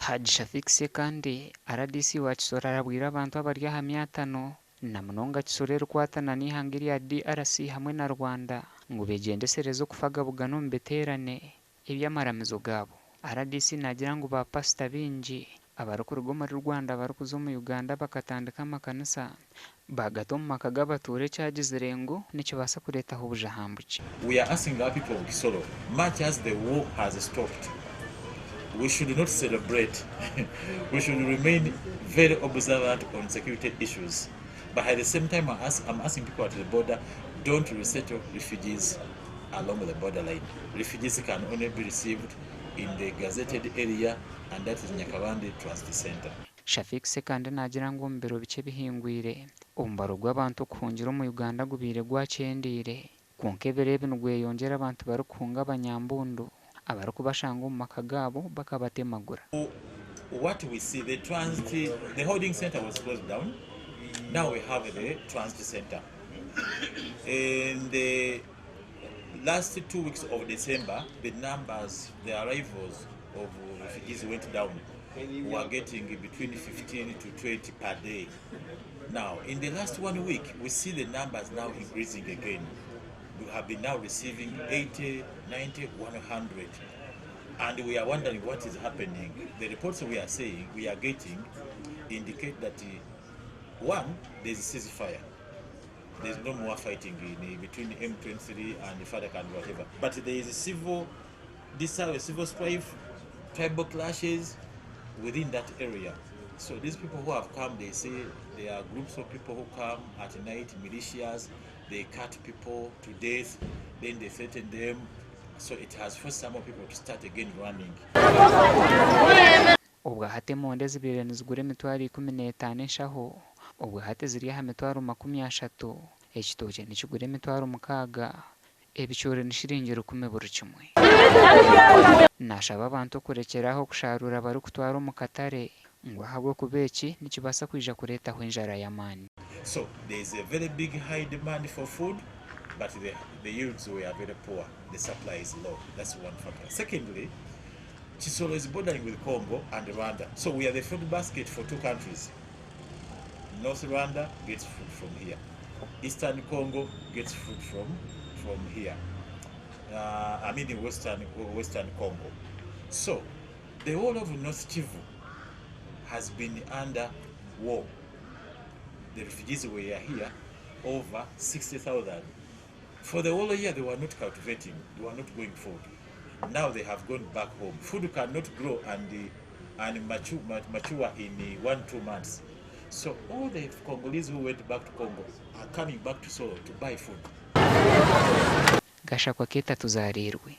Haji Shafikse kandi RDC wa Kisoro araabwire abantu abari aha 500 na munonga Kisoro erukwatana n'ihanga rya DRC hamwe na Rwanda ngo begendesereze okufaga bugano mbeterane ebyamaramizo gabo. RDC nagira ngo ba pastor bingi abarukurugo muri Rwanda barukuzo mu Uganda bakatandika amakanisa bagato mu maka g'abature cyagizirengo nicyo basa kuretaho ubujahambuki. We are asking our people of Kisoro, much as the war has stopped, we should not celebrate. We should remain very observant on security issues. But at the same time, I'm asking people at the border, don't resettle refugees along the borderline. Refugees can only be received in the gazetted area, and that is Nyakabande Transit Center. Shafikse kandi nagira ngo mbero bice bihingwire umbaro gw'abantu kuhungira mu Uganda gubire gwacendire kunkebere binugwe yongera abantu barukunga abanyambundu abarukubashanga mu makagabo bakabatemagura. What we see, the holding center was closed down. Now we have the transit center. In the last 2 weeks of December, the arrivals of refugees went down. We are getting between 15 to 20 per day. Now, in the last 1 week, we see the numbers now increasing again. We have been now receiving 80, 90, 100. And we are wondering what is happening. The reports we are getting indicate that one, there is a ceasefire. There is no more fighting between M23 and FARC and whatever. But there is a civil strife, tribal clashes within that area. So these people who have come, they say there are groups of people who come at night, militias, they cut people to death, then they threaten them. So it has forced some people to start again running. Ubwo hate monde zibirene zigure mitwari 15 shaho ubwo hate ziri ha mitwaro 30 ekitoje nikigure mitwaro 6 ebicyore nishiringiro kumeburu kimwe. Nashaba abantu kurekeraho kusharura bari kutwara mu katare ngo habwo kubeki nikibasa kwija kureta ho injara y'amani. So there is a very big high demand for food, but the yields were very poor. The supply is low. That's one factor. Secondly, Kisoro is bordering with Congo and Rwanda. So we are the food basket for 2 countries. North Rwanda gets food from here. Eastern Congo gets food from here. In Western Congo. So the whole of North Kivu has been under war. The refugees were here, over 60,000. For the whole year, they were not cultivating, they were not going food. Now they have gone back home. Food cannot grow and mature in 1-2 months. So all the Congolese who went back to Congo are coming back to Solo to buy food. Gasha kwa kita tuzarirwe.